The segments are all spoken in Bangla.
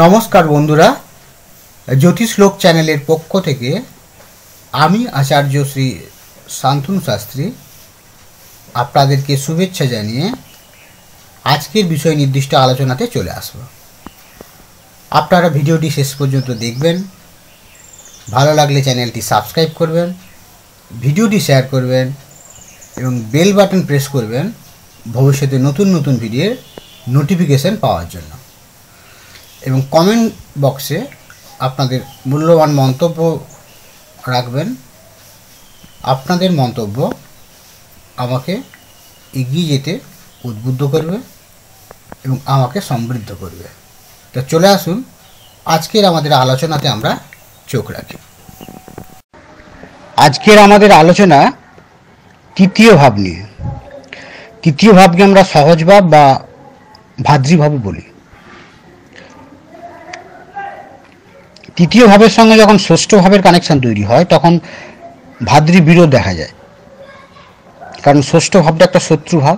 নমস্কার বন্ধুরা, জ্যোতিষ লোক চ্যানেলের পক্ষ থেকে আমি আচার্য শ্রী শান্তনু শাস্ত্রী আপনাদেরকে শুভেচ্ছা জানিয়ে আজকের বিষয় নির্দিষ্ট আলোচনাতে চলে আসব। আপনারা ভিডিওটি শেষ পর্যন্ত দেখবেন, ভালো লাগলে চ্যানেলটি সাবস্ক্রাইব করবেন, ভিডিওটি শেয়ার করবেন এবং বেল বাটন প্রেস করবেন ভবিষ্যতে নতুন নতুন ভিডিওর নোটিফিকেশন পাওয়ার জন্য। এবং কমেন্ট বক্সে আপনাদের মূল্যবান মন্তব্য রাখবেন। আপনাদের মন্তব্য আমাকে এগিয়ে যেতে উদ্বুদ্ধ করবে এবং আমাকে সমৃদ্ধ করবে। তো চলে আসুন, আজকের আমাদের আলোচনাতে আমরা চোখ রাখি। আজকের আমাদের আলোচনা তৃতীয় ভাব নিয়ে। তৃতীয় ভাবকে আমরা সহজ ভাব বা ভাদ্রিভাবও বলি। তৃতীয় ভাবের সঙ্গে যখন ষষ্ঠ ভাবের কানেকশন তৈরি হয় তখন ভাদ্রি বিরোধ দেখা যায়, কারণ ষষ্ঠ ভাবটা একটা শত্রু ভাব,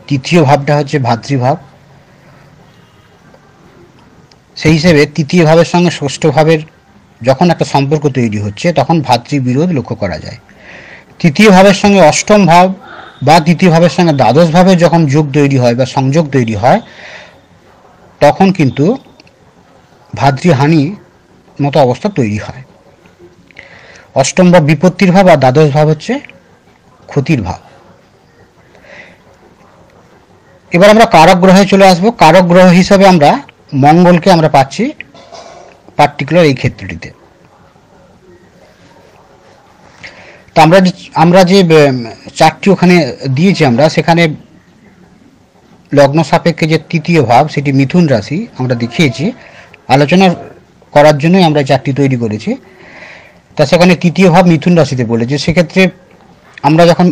তৃতীয় ভাবটা হচ্ছে ভাতৃভাব। সেই হিসেবে তৃতীয় ভাবের সঙ্গে ষষ্ঠ ভাবের যখন একটা সম্পর্ক তৈরি হচ্ছে তখন ভাতৃ বিরোধ লক্ষ্য করা যায়। তৃতীয় ভাবের সঙ্গে অষ্টম ভাব বা তৃতীয় ভাবের সঙ্গে দ্বাদশ ভাবের যখন যোগ তৈরি হয় বা সংযোগ তৈরি হয় তখন কিন্তু ভাতৃহানি মতো অবস্থা তৈরি হয়। অষ্টম ভাব বিপত্তির ভাব আর দ্বাদশ ভাব হচ্ছে ক্ষতির ভাব। এবার আমরা কারক গ্রহে চলে আসবো। কারক গ্রহ হিসাবে আমরা মঙ্গলকে আমরা পাচ্ছি পার্টিকুলার এই ক্ষেত্রটিতে। তো আমরা যে চারটি ওখানে দিয়েছি, আমরা সেখানে লগ্ন সাপেক্ষে যে তৃতীয় ভাব সেটি মিথুন রাশি আমরা দেখিয়েছি। আলোচনা করার জন্যই আমরা চারটি তৈরি করেছি। তা সেখানে তৃতীয় ভাব মিথুন রাশিতে বলেছে। সেক্ষেত্রে আমরা যখন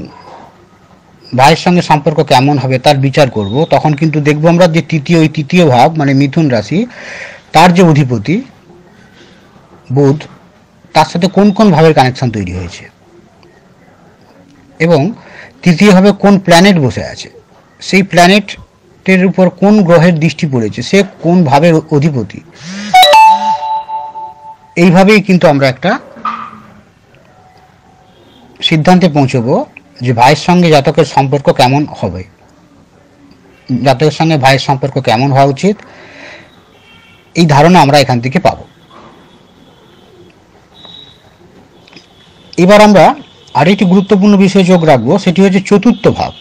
ভাইয়ের সঙ্গে সম্পর্ক কেমন হবে তার বিচার করব, তখন কিন্তু দেখব আমরা যে তৃতীয় ভাব মানে মিথুন রাশি, তার যে অধিপতি বুধ, তার সাথে কোন কোন ভাবের কানেকশন তৈরি হয়েছে এবং তৃতীয় ভাবে কোন প্ল্যানেট বসে আছে, সেই প্ল্যানেটের উপর কোন গ্রহের দৃষ্টি পড়েছে, সে কোন ভাবের অধিপতি। এইভাবেই কিন্তু আমরা একটা সিদ্ধান্তে পৌঁছবো যে ভাইয়ের সঙ্গে জাতকের সম্পর্ক কেমন হবে, জাতকের সঙ্গে ভাইয়ের সম্পর্ক কেমন হওয়া উচিত, এই ধারণা আমরা এখান থেকে পাব। এবার আমরা আরেকটি গুরুত্বপূর্ণ বিষয়ে যোগ রাখবো, সেটি হচ্ছে চতুর্থ ভাব।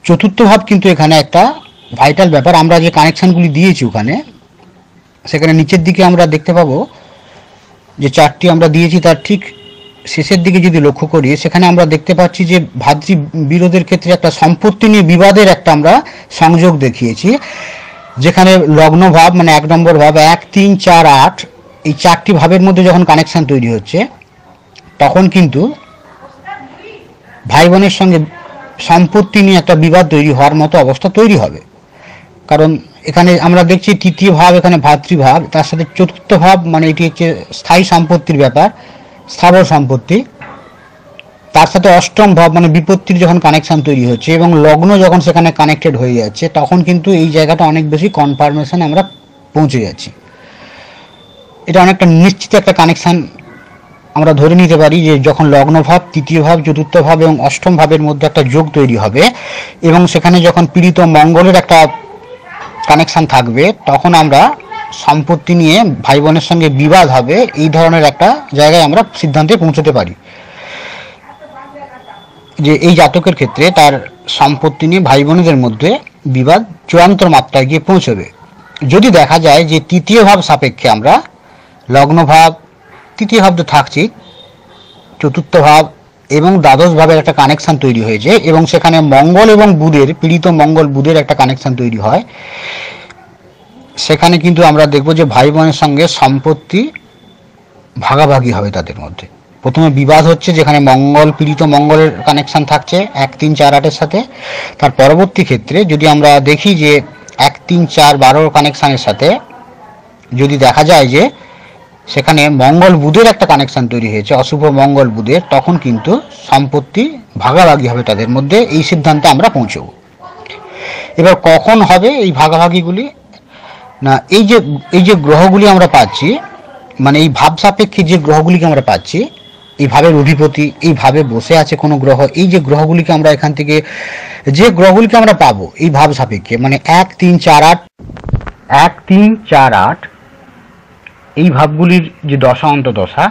চতুর্থ ভাব কিন্তু এখানে একটা ভাইটাল ব্যাপার। আমরা যে কানেকশনগুলি দিয়েছি ওখানে, সেখানে নিচের দিকে আমরা দেখতে পাবো যে চারটি আমরা দিয়েছি, তার ঠিক শেষের দিকে যদি লক্ষ্য করি সেখানে আমরা দেখতে পাচ্ছি যে ভাতৃ বিরোধের ক্ষেত্রে একটা সম্পত্তি নিয়ে বিবাদের একটা আমরা সংযোগ দেখিয়েছি, যেখানে লগ্ন ভাব মানে 1 নম্বর ভাব 1, 3, 4, 8 এই চারটি ভাবের মধ্যে যখন কানেকশন তৈরি হচ্ছে তখন কিন্তু ভাই বোনের সঙ্গে সম্পত্তি নিয়ে একটা বিবাদ তৈরি হওয়ার মতো অবস্থা তৈরি হবে। কারণ এখানে আমরা দেখছি তৃতীয় ভাব এখানে ভাতৃভাব, তার সাথে চতুর্থ ভাব মানে এটি হচ্ছে স্থায়ী সম্পত্তির ব্যাপার, স্থাবর সম্পত্তি। তার সাথে অষ্টম ভাব মানে বিপত্তির যখন কানেকশন তৈরি হচ্ছে এবং লগ্ন যখন সেখানে কানেক্টেড হয়ে যাচ্ছে তখন কিন্তু এই জায়গাটা অনেক বেশি কনফার্মেশনে আমরা পৌঁছে যাচ্ছি। এটা অনেকটা নিশ্চিত একটা কানেকশন আমরা ধরে নিতে পারি যে যখন লগ্ন ভাব, তৃতীয় ভাব, চতুর্থ ভাব এবং অষ্টম ভাবের মধ্যে একটা যোগ তৈরি হবে এবং সেখানে যখন পীড়িত মঙ্গলের একটা কানেকশন থাকবে তখন আমরা সম্পত্তি নিয়ে ভাই বোনের সঙ্গে বিবাদ হবে, এই ধরনের একটা জায়গায় আমরা সিদ্ধান্তে পৌঁছতে পারি যে এই জাতকের ক্ষেত্রে তার সম্পত্তি নিয়ে ভাই বোনদের মধ্যে বিবাদ চূড়ান্ত মাত্রায় গিয়ে পৌঁছবে। যদি দেখা যায় যে তৃতীয় ভাব সাপেক্ষে আমরা লগ্ন ভাব, তৃতীয় ভাব তো থাকছি, চতুর্থ ভাব এবং দ্বাদশ ভাবের একটা কানেকশন তৈরি হয়েছে এবং সেখানে মঙ্গল এবং বুধের, পীড়িত মঙ্গল বুধের একটা কানেকশন তৈরি হয়, সেখানে কিন্তু আমরা দেখব যে ভাই বোনের সঙ্গে সম্পত্তি ভাগাভাগি হবে তাদের মধ্যে। প্রথমে বিবাদ হচ্ছে যেখানে মঙ্গল, পীড়িত মঙ্গলের কানেকশন থাকছে 1, 3, 4, 8 সাথে। তার পরবর্তী ক্ষেত্রে যদি আমরা দেখি যে 1, 3, 4, 12 কানেকশনের সাথে যদি দেখা যায় যে সেখানে মঙ্গল বুধের একটা কানেকশন তৈরি হয়েছে, অশুভ মঙ্গল বুধের, তখন কিন্তু সম্পত্তি ভাগাভাগি হবে তাদের মধ্যে, এই সিদ্ধান্তে আমরা পৌঁছব। এবার কখন হবে এই ভাগাভাগিগুলি, না, এই যে গ্রহগুলি আমরা পাচ্ছি, মানে এই ভাব সাপেক্ষে যে গ্রহগুলিকে আমরা পাচ্ছি, এই ভাবের অধিপতি এইভাবে বসে আছে কোনো গ্রহ, এই যে গ্রহগুলিকে আমরা এখান থেকে যে গ্রহগুলিকে আমরা পাবো এই ভাব সাপেক্ষে, মানে 1 3 4 8 এই ভাবগুলির যে দশা অন্তদশা,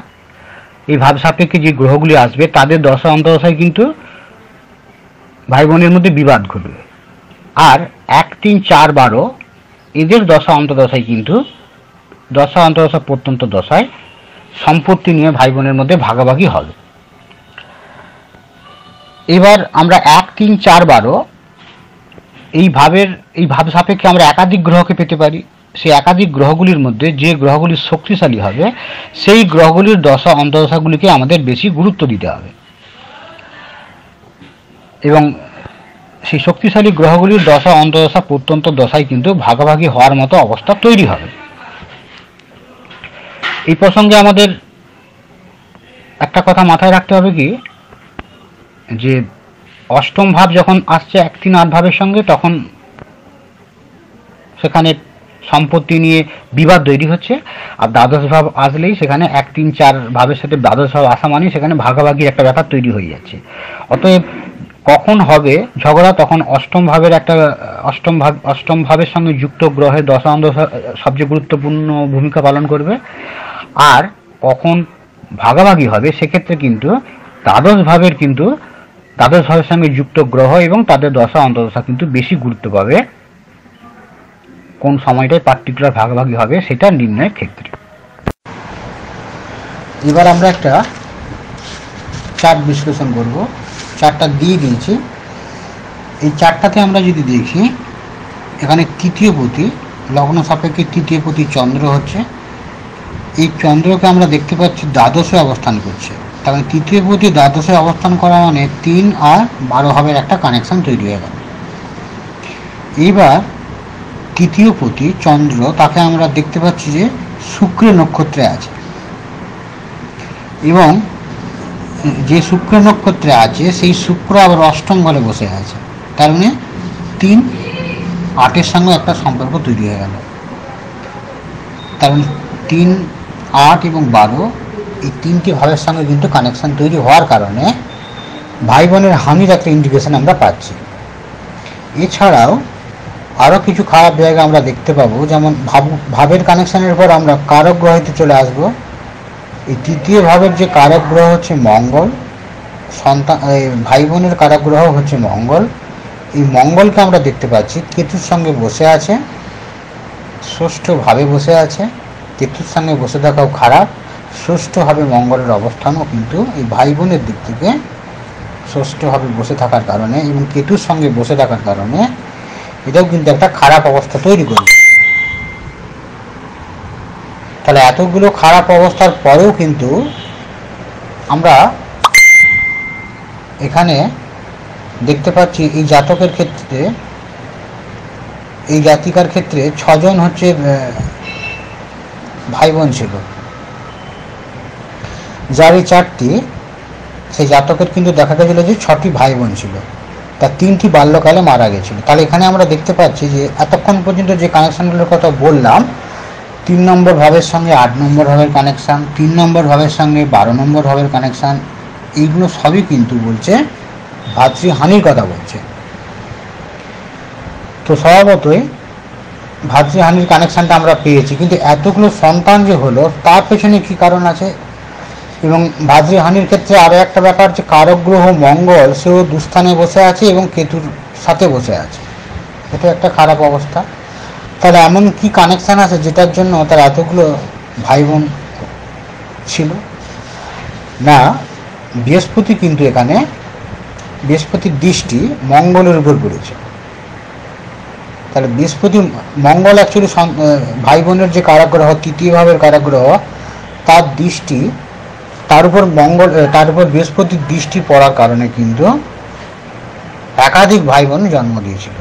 এই ভাব সাপেক্ষে যে গ্রহগুলি আসবে তাদের দশা অন্তদশায় কিন্তু ভাই বোনের মধ্যে বিবাদ ঘটবে। আর 1 3 4 12 এদের দশা অন্তদশায় কিন্তু দশা অন্তদশা প্রত্যন্ত দশায় সম্পত্তি নিয়ে ভাই বোনের মধ্যে ভাগাভাগি হবে। এবার আমরা 1 3 4 12 এই ভাব সাপেক্ষে আমরা একাধিক গ্রহকে পেতে পারি। সেই একাধিক গ্রহগুলির মধ্যে যে গ্রহগুলি শক্তিশালী হবে সেই গ্রহগুলির দশা অন্তদশাগুলিকে আমাদের বেশি গুরুত্ব দিতে হবে, এবং সেই শক্তিশালী গ্রহগুলির দশা অন্তদশা প্রত্যন্ত দশায় কিন্তু ভাগাভাগি হওয়ার মতো অবস্থা তৈরি হবে। এই প্রসঙ্গে আমাদের একটা কথা মাথায় রাখতে হবে কি, যে অষ্টম ভাব যখন আসছে 1 3 8 ভাবের সঙ্গে, তখন সেখানে সম্পত্তি নিয়ে বিবাদ তৈরি হচ্ছে। আর দ্বাদশ ভাব আসলেই সেখানে 1 3 4 ভাবের সাথে দ্বাদশ ভাব আসা মানে সেখানে ভাগাভাগির একটা ব্যাপার তৈরি হয়ে যাচ্ছে। অতএব কখন হবে ঝগড়া, তখন অষ্টম ভাবের সঙ্গে যুক্ত গ্রহের দশা অন্তদশা সবচেয়ে গুরুত্বপূর্ণ ভূমিকা পালন করবে। আর কখন ভাগাভাগি হবে সেক্ষেত্রে কিন্তু দ্বাদশ ভাবের সঙ্গে যুক্ত গ্রহ এবং তাদের দশা অন্তদশা কিন্তু বেশি গুরুত্ব পাবে কোন সময়টায় পার্টিকুলার ভাগাভাগি হবে সেটা নির্ণয়ের ক্ষেত্রে। এবার আমরা একটা চার্ট বিশ্লেষণ করব। চার্টটা দিয়ে দিয়েছি। এই চার্টটাতে আমরা যদি দেখি, এখানে তৃতীয় পতি লগ্ন সাপেক্ষে তৃতীয় পতি চন্দ্র হচ্ছে। এই চন্দ্রকে আমরা দেখতে পাচ্ছি দ্বাদশে অবস্থান করছে। তার মানে তৃতীয় পতি দ্বাদশে অবস্থান করা মানে 3 আর 12 ভাবের একটা কানেকশন তৈরি হয়ে গেল। এবার তৃতীয় পতি চন্দ্র, তাকে আমরা দেখতে পাচ্ছি যে শুক্রের নক্ষত্রে আছে, এবং যে শুক্র নক্ষত্রে আছে সেই শুক্র আবার অষ্টম ঘরে বসে আছে। তার মানে 3 8-এর সঙ্গে একটা সম্পর্ক তৈরি হয়ে গেল। তার মানে 3 8 এবং 12 এই তিনটি ভাবের সঙ্গে কিন্তু কানেকশন তৈরি হওয়ার কারণে ভাই বোনের হানির একটা ইন্ডিকেশন আমরা পাচ্ছি। এছাড়াও আরও কিছু খারাপ জায়গা আমরা দেখতে পাবো, যেমন ভাবের কানেকশনের পর আমরা কারক গ্রহেতে চলে আসব। এই তৃতীয় ভাবের যে কারক গ্রহ হচ্ছে মঙ্গল, ভাই বোনের কারক গ্রহ হচ্ছে মঙ্গল। এই মঙ্গলকে আমরা দেখতে পাচ্ছি কেতুর সঙ্গে বসে আছে, ষষ্ঠভাবে বসে আছে। কেতুর সঙ্গে বসে থাকাও খারাপ, ষষ্ঠভাবে মঙ্গলের অবস্থানও কিন্তু এই ভাই বোনের দিক থেকে ষষ্ঠভাবে বসে থাকার কারণে এবং কেতুর সঙ্গে বসে থাকার কারণে এটাও কিন্তু একটা খারাপ অবস্থা তৈরি করবে। তাহলে এতগুলো খারাপ অবস্থার পরেও কিন্তু আমরা এখানে দেখতে পাচ্ছি এই জাতকের ক্ষেত্রে, এই জাতিকার ক্ষেত্রে 6 জন হচ্ছে ভাই বোন ছিল। যার এই চারটি, সেই জাতকের কিন্তু দেখা গেছিল যে 6টি ভাই বোন ছিল, তার 3টি বাল্যকালে মারা গেছিল। তাহলে এখানে আমরা দেখতে পাচ্ছি যে এতক্ষণ পর্যন্ত যে কানেকশনগুলোর কথা বললাম, 3 নম্বর ভাবের সঙ্গে 8 নম্বর ভাবের কানেকশান, 3 নম্বর ভাবের সঙ্গে 12 নম্বর ভাবের কানেকশান, এইগুলো সবই কিন্তু বলছে ভাতৃহানির কথা বলছে। তো স্বভাবতই ভাতৃহানির কানেকশানটা আমরা পেয়েছি, কিন্তু এতগুলো সন্তান যে হলো তার পেছনে কী কারণ আছে? এবং ভাতৃহানির ক্ষেত্রে আরও একটা ব্যাপার, যে কারক গ্রহ মঙ্গল সেও দুস্থানে বসে আছে এবং কেতুর সাথে বসে আছে, এটা একটা খারাপ অবস্থা। তাহলে এমন কি কানেকশান আছে যেটার জন্য তার এতগুলো ভাই বোন ছিল? না, বৃহস্পতি কিন্তু এখানে, বৃহস্পতির দৃষ্টি মঙ্গলের উপর পড়েছে। তাহলে বৃহস্পতি মঙ্গল অ্যাকচুয়ালি ভাই বোনের যে কারক গ্রহ, তৃতীয় ভাবের কারক গ্রহ, তার দৃষ্টি তার উপর বৃহস্পতির দৃষ্টি পড়ার কারণে কিন্তু একাধিক ভাই বোন জন্ম দিয়েছিল।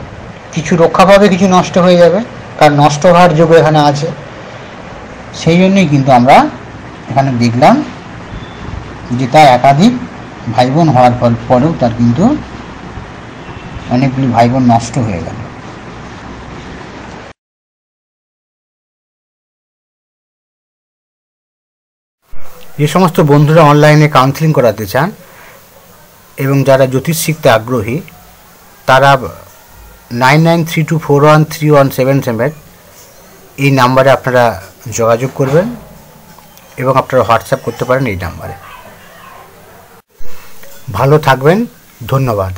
কিছু রক্ষা পাবে, কিছু নষ্ট হয়ে যাবে, কারণ নষ্ট হওয়ার যোগ এখানে আছে। সেই জন্যই কিন্তু আমরা এখানে দেখলাম যে তার একাধিক ভাই বোন হওয়ার পরেও তার কিন্তু অনেকগুলি ভাই বোন নষ্ট হয়ে গেল। যে সমস্ত বন্ধুরা অনলাইনে কাউন্সেলিং করাতে চান এবং যারা জ্যোতিষ শিখতে আগ্রহী তারা 9932413177 এই নাম্বারে আপনারা যোগাযোগ করবেন এবং আপনারা হোয়াটসঅ্যাপ করতে পারেন এই নাম্বারে। ভালো থাকবেন, ধন্যবাদ।